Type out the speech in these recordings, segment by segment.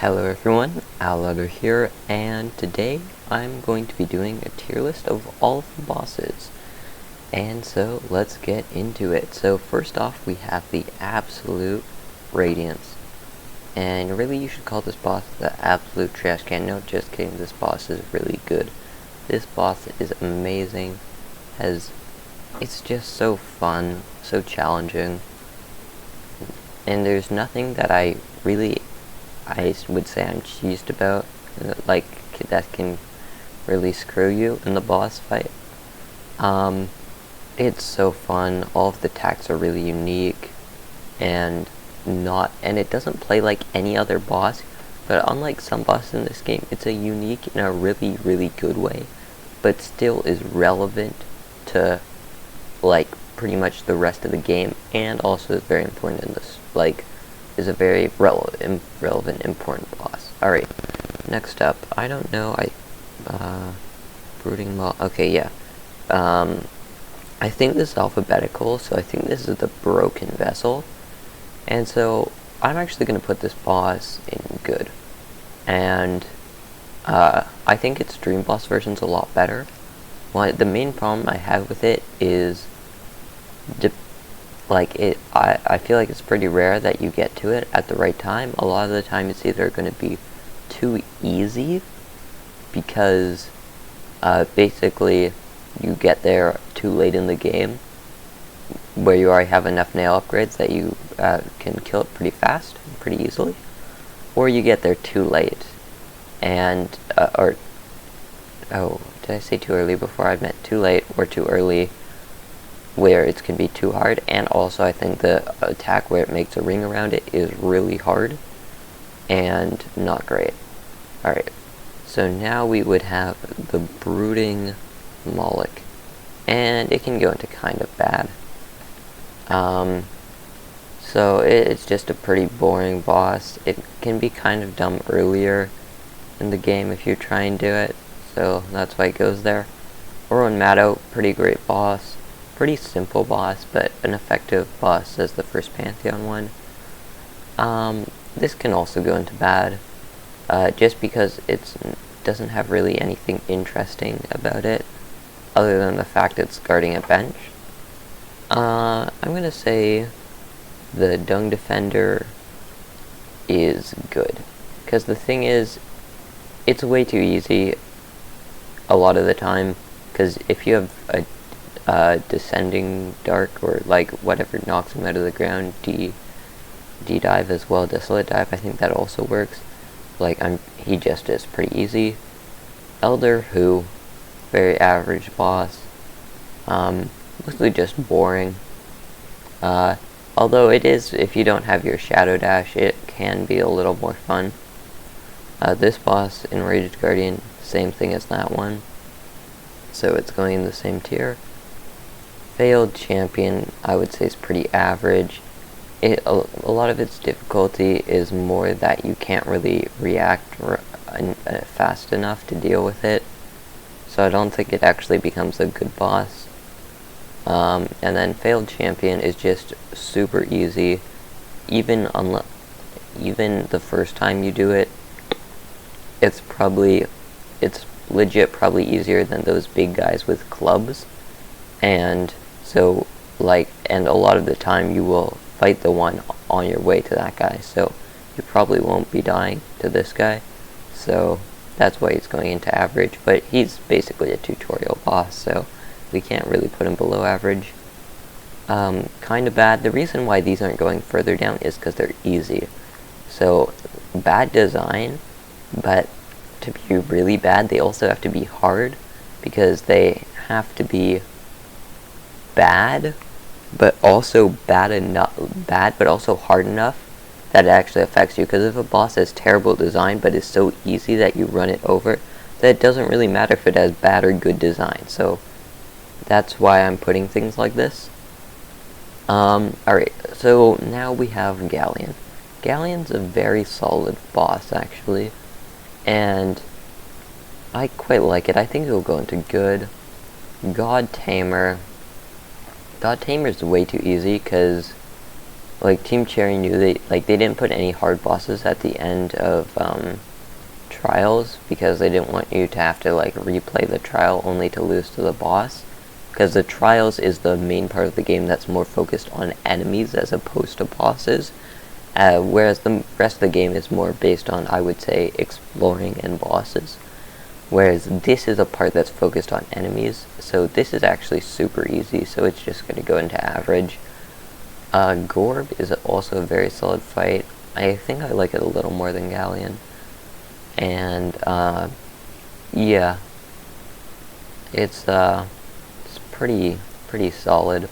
Hello everyone, Alauder here, and today I'm going to be doing a tier list of all of the bosses. And so let's get into it. So first off we have the Absolute Radiance. And really you should call this boss the Absolute Trash Can. No, just kidding, this boss is really good. This boss is amazing, it's just so fun, so challenging. And there's nothing that I would say I'm cheesed about, that can really screw you in the boss fight. It's so fun, all of the attacks are really unique, and it doesn't play like any other boss, but unlike some bosses in this game, it's a unique in a really, really good way, but still is relevant to, like, pretty much the rest of the game, and also is very important in this, is a very relevant, important boss. Alright, next up, I don't know, Brooding Maw, okay, yeah. I think this is alphabetical, so I think this is the Broken Vessel. And so, I'm actually going to put this boss in good. And, I think its Dream Boss version's a lot better. The main problem I have with it is, I feel like it's pretty rare that you get to it at the right time. A lot of the time it's either going to be too easy, because basically you get there too late in the game, where you already have enough nail upgrades that you can kill it pretty fast, pretty easily, or you get there too late, and, did I say too early before? I meant too late or too early, where it can be too hard. And also I think the attack where it makes a ring around it is really hard and not great. Alright, so now we would have the Brooding Moloch, and it can go into kind of bad. So it's just a pretty boring boss. It can be kind of dumb earlier in the game if you try and do it, so that's why it goes there. Oron Matto, pretty great boss. Pretty simple boss, but an effective boss as the first Pantheon one. This can also go into bad, just because it doesn't have really anything interesting about it, other than the fact it's guarding a bench. I'm gonna say the Dung Defender is good, because the thing is, it's way too easy a lot of the time, because if you have a Descending Dark, or whatever knocks him out of the ground, D-Dive as well, Desolate Dive, I think that also works. He just is pretty easy. Elder Who, very average boss, mostly just boring. Although it is, if you don't have your Shadow Dash, it can be a little more fun. This boss, Enraged Guardian, same thing as that one, so it's going in the same tier. Failed Champion, I would say, is pretty average. A lot of its difficulty is more that you can't really react fast enough to deal with it, so I don't think it actually becomes a good boss. And then Failed Champion is just super easy, even the first time you do it. It's legit probably easier than those big guys with clubs, and so, and a lot of the time you will fight the one on your way to that guy, so you probably won't be dying to this guy, so that's why he's going into average, but he's basically a tutorial boss, so we can't really put him below average. Kind of bad. The reason why these aren't going further down is because they're easy. So, bad design, but to be really bad, they also have to be hard, because they have to be bad, but also but also hard enough that it actually affects you. Because if a boss has terrible design but is so easy that you run it over, that it doesn't really matter if it has bad or good design. So that's why I'm putting things like this. Alright, so now we have Galleon. Galleon's a very solid boss, actually, and I quite like it. I think it'll go into good. God Tamer. God Tamer's way too easy, because like Team Cherry knew they didn't put any hard bosses at the end of trials because they didn't want you to have to like replay the trial only to lose to the boss, because the trials is the main part of the game that's more focused on enemies as opposed to bosses, whereas the rest of the game is more based on, I would say, exploring and bosses, whereas this is a part that's focused on enemies. So this is actually super easy, so it's just going to go into average. Gorb is also a very solid fight. I think I like it a little more than Galleon. And, yeah. It's pretty solid.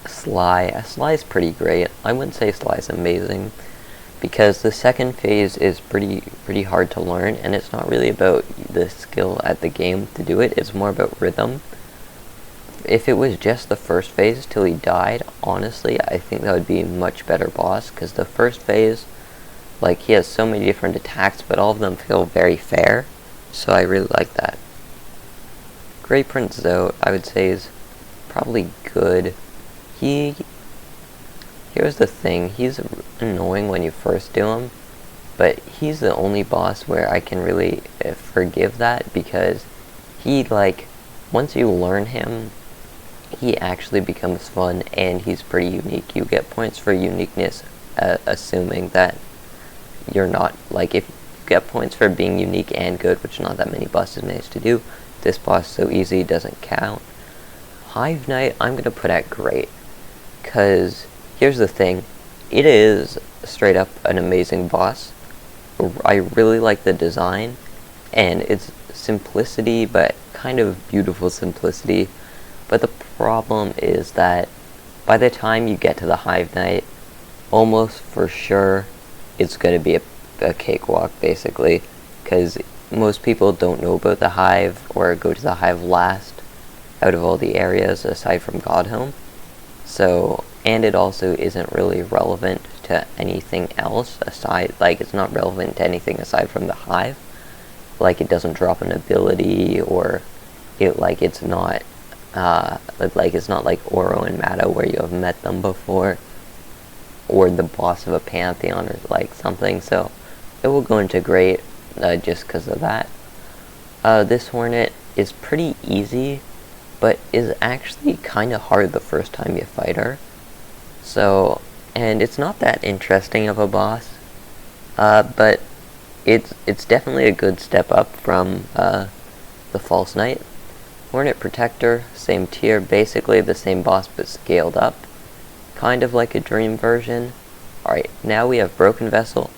Sly's pretty great. I wouldn't say Sly's amazing, because the second phase is pretty hard to learn, and it's not really about the skill at the game to do it, it's more about rhythm. If it was just the first phase till he died, honestly, I think that would be a much better boss, because the first phase, like, he has so many different attacks, but all of them feel very fair, so I really like that. Grey Prince, though, I would say is probably good. Here's the thing, he's annoying when you first do him, but he's the only boss where I can really forgive that, because he, like, once you learn him, he actually becomes fun, and he's pretty unique. You get points for uniqueness, assuming that you're not, like, if you get points for being unique and good, which not that many bosses manage to do, this boss so easy doesn't count. Hive Knight, I'm gonna put at great, because here's the thing, it is straight up an amazing boss. I really like the design, and it's simplicity, but kind of beautiful simplicity. But the problem is that by the time you get to the Hive Knight, almost for sure it's going to be a cakewalk, basically, because most people don't know about the Hive, or go to the Hive last out of all the areas aside from Godhelm. So, and it also isn't really relevant to anything else aside, like, it's not relevant to anything aside from the Hive. Like, it doesn't drop an ability, or it's not it's not like Oro and Mata where you have met them before, or the boss of a Pantheon or like something, so it will go into great just because of that. This Hornet is pretty easy, but is actually kind of hard the first time you fight her. So, and it's not that interesting of a boss, but it's definitely a good step up from the False Knight. Hornet Protector, same tier, basically the same boss but scaled up. Kind of like a dream version. Alright, now we have Broken Vessel.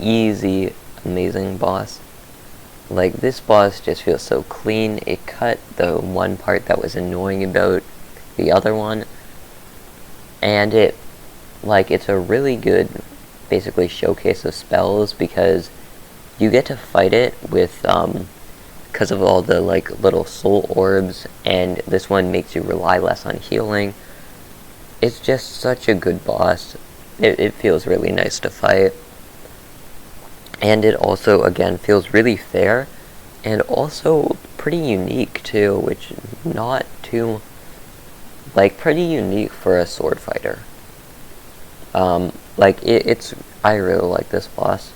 Easy, amazing boss. Like, this boss just feels so clean. It cut the one part that was annoying about the other one. And it's a really good, basically, showcase of spells, because you get to fight it with, because of all the little soul orbs, and this one makes you rely less on healing. It's just such a good boss. It feels really nice to fight, and it also again feels really fair, and also pretty unique too, which not too pretty unique for a sword fighter. I really like this boss.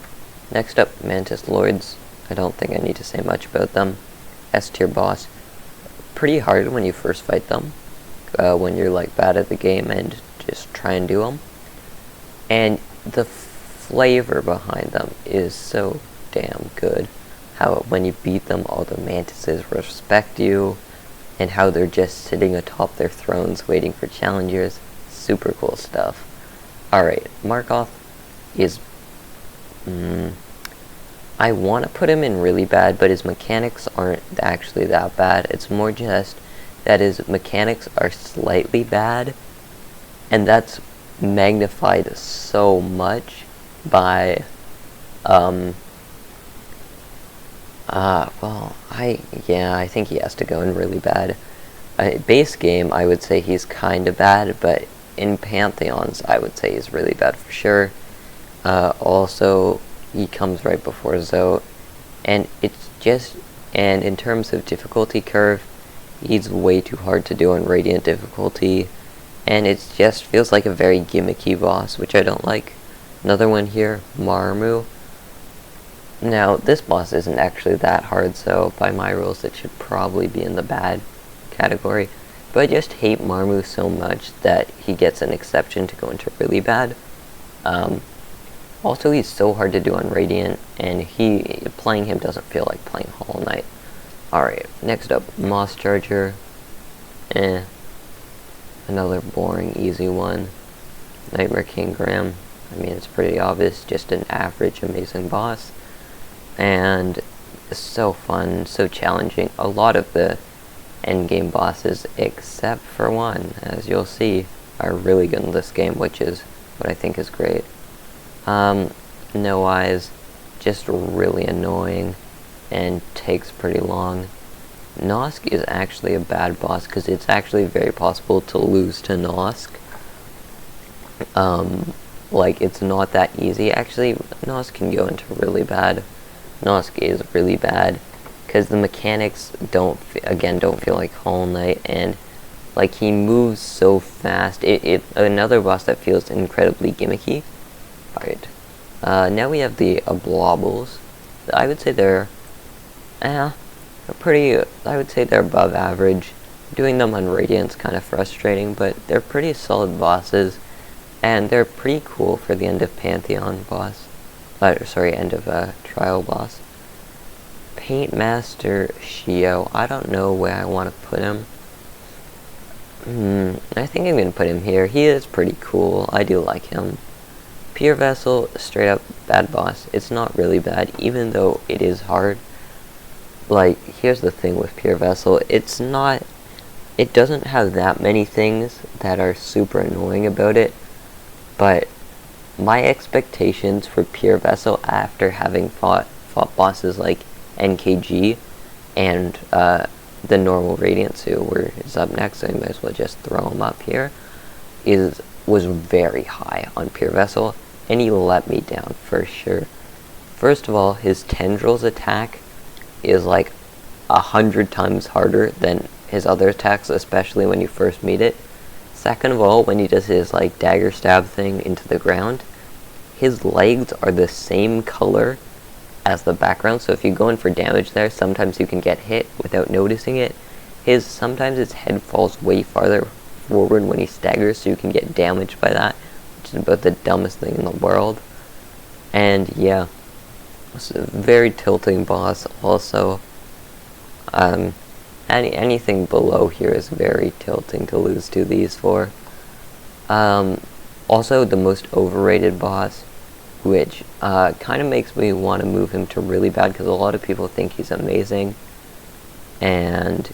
Next up, Mantis Lords. I don't think I need to say much about them. S tier boss. Pretty hard when you first fight them, when you're bad at the game and just try and do them. And the flavor behind them is so damn good. How when you beat them, all the mantises respect you, and how they're just sitting atop their thrones waiting for challengers. Super cool stuff. Alright, Markoth is... I want to put him in really bad, but his mechanics aren't actually that bad. It's more just that his mechanics are slightly bad, and that's magnified so much by, I think he has to go in really bad. Base game, I would say he's kind of bad, but in Pantheons, I would say he's really bad for sure. Also, he comes right before Zote, and and in terms of difficulty curve, he's way too hard to do on Radiant difficulty, and it just feels like a very gimmicky boss, which I don't like. Another one here, Marmu. Now, this boss isn't actually that hard, so by my rules it should probably be in the bad category. But I just hate Marmu so much that he gets an exception to go into really bad. Also, he's so hard to do on Radiant, and playing him doesn't feel like playing Hollow Knight. Alright, next up, Moss Charger. Another boring, easy one. Nightmare King Graham. I mean, it's pretty obvious, just an average, amazing boss. And so fun, so challenging. A lot of the endgame bosses, except for one, as you'll see, are really good in this game, which is what I think is great. No Eyes, just really annoying and takes pretty long. Nosk is actually a bad boss because it's actually very possible to lose to Nosk. Like, it's not that easy. Actually, Nosk can go into really bad. Nosk is really bad because the mechanics don't feel like Hollow Knight, and like, he moves so fast. Another boss that feels incredibly gimmicky. Alright, now we have the Blobbles. I would say they're I would say they're above average. Doing them on Radiant's kind of frustrating, but they're pretty solid bosses, and they're pretty cool for the end of Pantheon boss. End of Trial boss. Paint Master Shio. I don't know where I want to put him. I think I'm going to put him here. He is pretty cool. I do like him. Pure Vessel, straight up bad boss. It's not really bad, even though it is hard. Like, here's the thing with Pure Vessel. It doesn't have that many things that are super annoying about it, but my expectations for Pure Vessel after having fought bosses like NKG and the normal Radiant Zoo, where is up next, so I might as well just throw him up here, was very high on Pure Vessel, and he let me down for sure. First of all, his Tendrils attack is like 100 times harder than his other attacks, especially when you first meet it. Second of all, when he does his like dagger stab thing into the ground, his legs are the same color as the background, so if you go in for damage there, sometimes you can get hit without noticing it. Sometimes his head falls way farther forward when he staggers, so you can get damaged by that, which is about the dumbest thing in the world. And yeah, it's a very tilting boss. Also, anything below here is very tilting to lose to these four. Also, the most overrated boss, which kind of makes me want to move him to really bad because a lot of people think he's amazing. And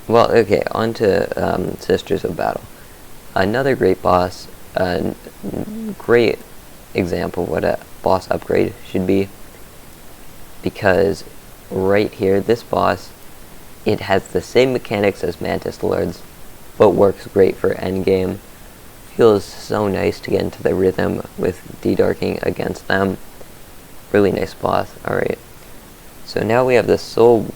well, okay, on to Sisters of Battle. Another great boss, great example of what a boss upgrade should be, because right here, this boss, it has the same mechanics as Mantis Lords, but works great for endgame. Feels so nice to get into the rhythm with de-darking against them. Really nice boss. Alright, so now we have the Soul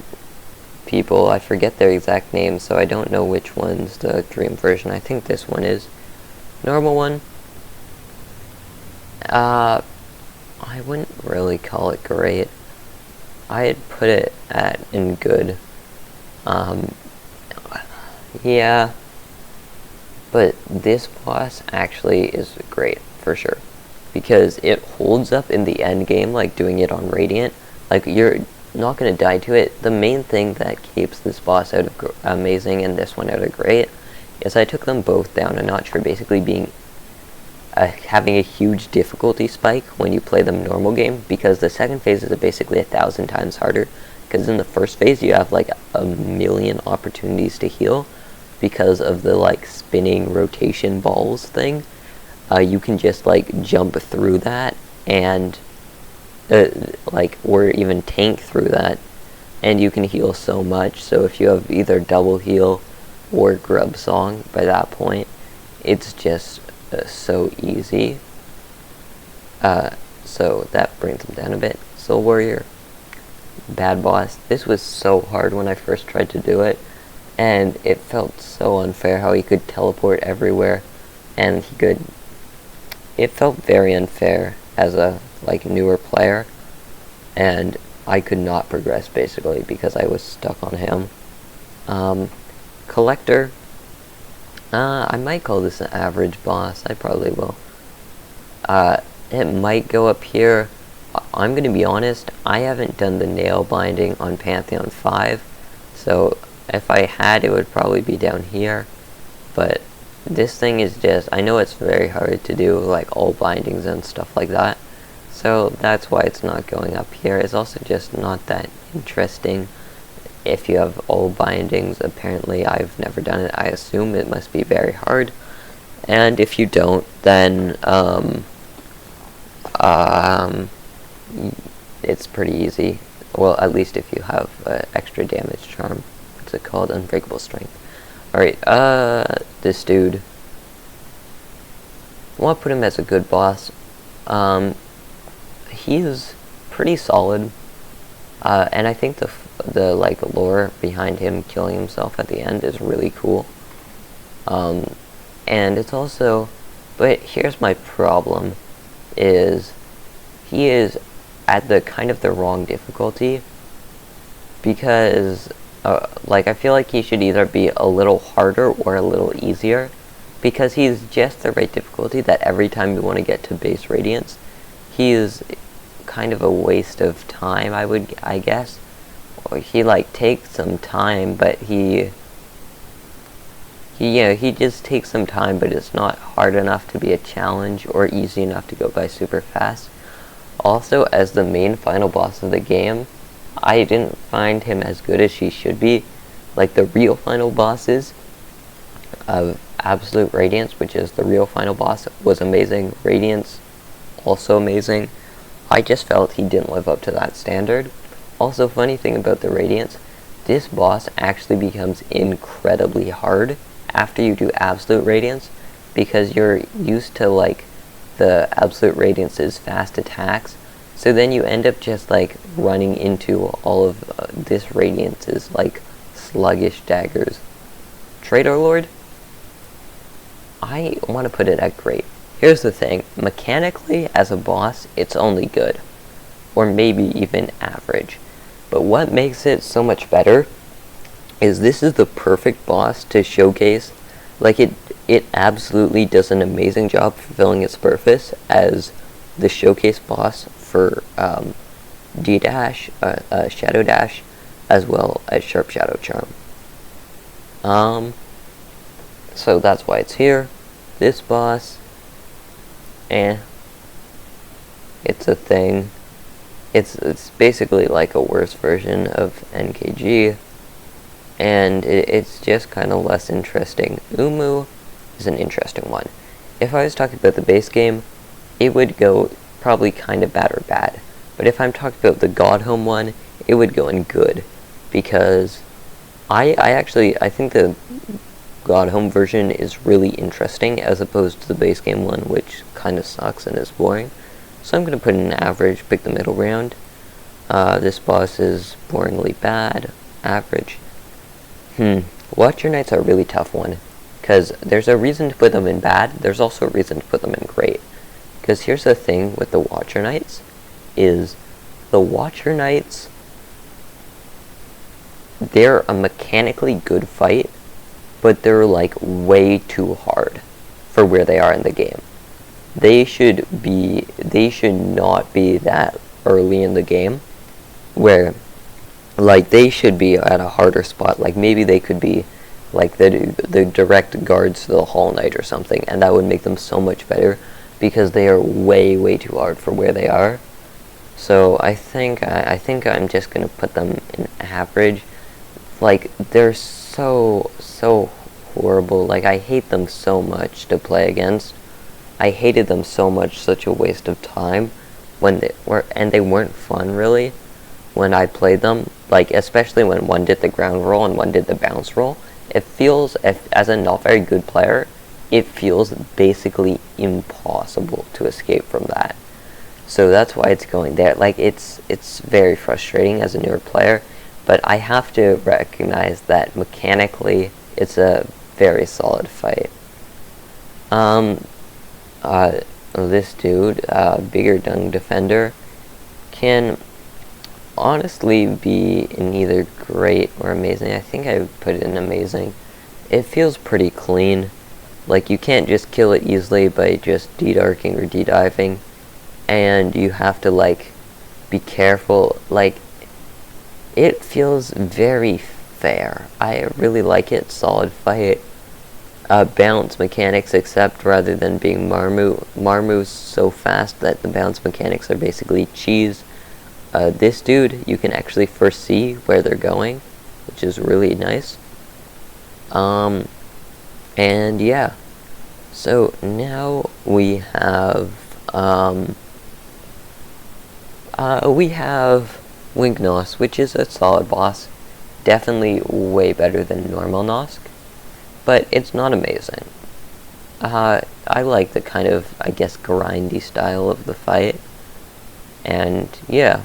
people. I forget their exact names, so I don't know which one's the dream version. I think this one is. Normal one, I wouldn't really call it great. I'd put it in good. Yeah, but this boss actually is great for sure, because it holds up in the end game, like doing it on Radiant. Like, you're not going to die to it. The main thing that keeps this boss out of amazing and this one out of great is I took them both down a notch for basically being having a huge difficulty spike when you play them normal game, because the second phase is basically 1,000 times harder, because in the first phase you have like a million opportunities to heal because of the like spinning rotation balls thing. You can just like jump through that and or even tank through that, and you can heal so much. So if you have either double heal or grub song by that point, it's just so easy. So that brings him down a bit. Soul Warrior, bad boss. This was so hard when I first tried to do it. and it felt so unfair how he could teleport everywhere, and it felt very unfair as a newer player, and I could not progress basically because I was stuck on him. Collector, I might call this an average boss. I probably will. It might go up here. I'm gonna be honest, I haven't done the nail binding on Pantheon 5, so if I had, it would probably be down here, but this thing is just, I know it's very hard to do, like all bindings and stuff like that, so that's why it's not going up here. It's also just not that interesting if you have all bindings. Apparently I've never done it. I assume it must be very hard, and if you don't, then it's pretty easy. Well, at least if you have extra damage charm. What's it called? Unbreakable strength. Alright, this dude. I want to put him as a good boss. He's pretty solid. And I think the lore behind him killing himself at the end is really cool. And it's also, but here's my problem, is he is at the kind of the wrong difficulty, because I feel like he should either be a little harder or a little easier, because he's just the right difficulty that every time you want to get to base radiance, he is kind of a waste of time, I guess. He takes some time, but he just takes some time, but it's not hard enough to be a challenge or easy enough to go by super fast. Also, as the main final boss of the game, I didn't find him as good as he should be. Like the real final bosses of Absolute Radiance, which is the real final boss, was amazing. Radiance, also amazing. I just felt he didn't live up to that standard. Also, funny thing about the Radiance, this boss actually becomes incredibly hard after you do Absolute Radiance, because you're used to the Absolute Radiance's fast attacks, so then you end up just running into all of this Radiance's sluggish daggers. Traitor Lord, I want to put it at great. Here's the thing, mechanically as a boss it's only good, or maybe even average, but what makes it so much better is this is the perfect boss to showcase. It absolutely does an amazing job fulfilling its purpose as the showcase boss for D-Dash, Shadow Dash, as well as Sharp Shadow Charm. So that's why it's here. This boss, it's a thing. It's basically like a worse version of NKG, and it's just kind of less interesting. Umu is an interesting one. If I was talking about the base game, it would go probably kind of bad or bad. But if I'm talking about the God Home one, it would go in good, because I think the God Home version is really interesting as opposed to the base game one, which kind of sucks and is boring. So I'm going to put in an average, pick the middle ground. This boss is boringly bad, average. Watcher Knights are a really tough one, because there's a reason to put them in bad, there's also a reason to put them in great. Because here's the thing with the Watcher Knights, is the Watcher Knights, they're a mechanically good fight, but they're way too hard for where they are in the game. They should not be that early in the game, where they should be at a harder spot. Maybe they could be the direct guards to the Hall Knight or something, and that would make them so much better, because they are way too hard for where they are. So I think I'm just gonna put them in average. They're so horrible. I hate them so much to play against. I hated them so much, such a waste of time when they weren't fun really when I played them. Especially when one did the ground roll and one did the bounce roll. It feels, as a not very good player, it feels basically impossible to escape from that. So that's why it's going there. It's very frustrating as a newer player, but I have to recognize that mechanically it's a very solid fight. Um, this dude, Bigger Dung Defender, can honestly be neither great or amazing. I think I would put it in amazing. It feels pretty clean. Like, you can't just kill it easily by just de-darking or de-diving, and you have to, like, be careful. Like, it feels very fair. I really like it. Solid fight. Bounce mechanics, except rather than being Marmu's so fast that the bounce mechanics are basically cheese. This dude, you can actually foresee where they're going, which is really nice. And yeah, so now we have Wingnos, which is a solid boss. Definitely way better than normal Nosk, but it's not amazing. I like the kind of, I guess, grindy style of the fight. And yeah,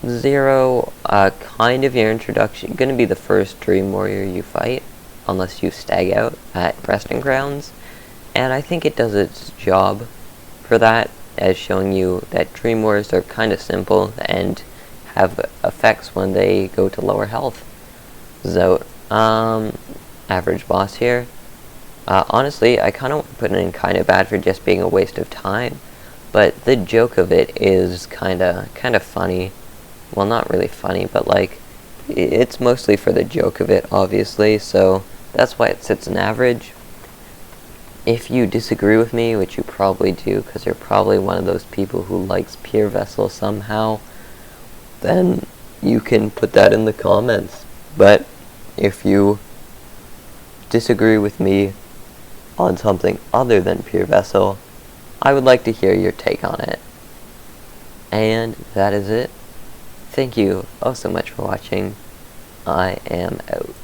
Zero, kind of your introduction, gonna be the first Dream Warrior you fight, unless you stag out at Resting Grounds, and I think it does its job for that, as showing you that Dream Warriors are kind of simple and have effects when they go to lower health. So, average boss here. Honestly, I kind of put it in kind of bad for just being a waste of time, but the joke of it is kind of funny. Well, not really funny, but like, it's mostly for the joke of it, obviously, so that's why it sits in average. If you disagree with me, which you probably do, because you're probably one of those people who likes Pure Vessel somehow, then you can put that in the comments. But if you disagree with me on something other than Pure Vessel, I would like to hear your take on it. And that is it. Thank you oh so much for watching. I am out.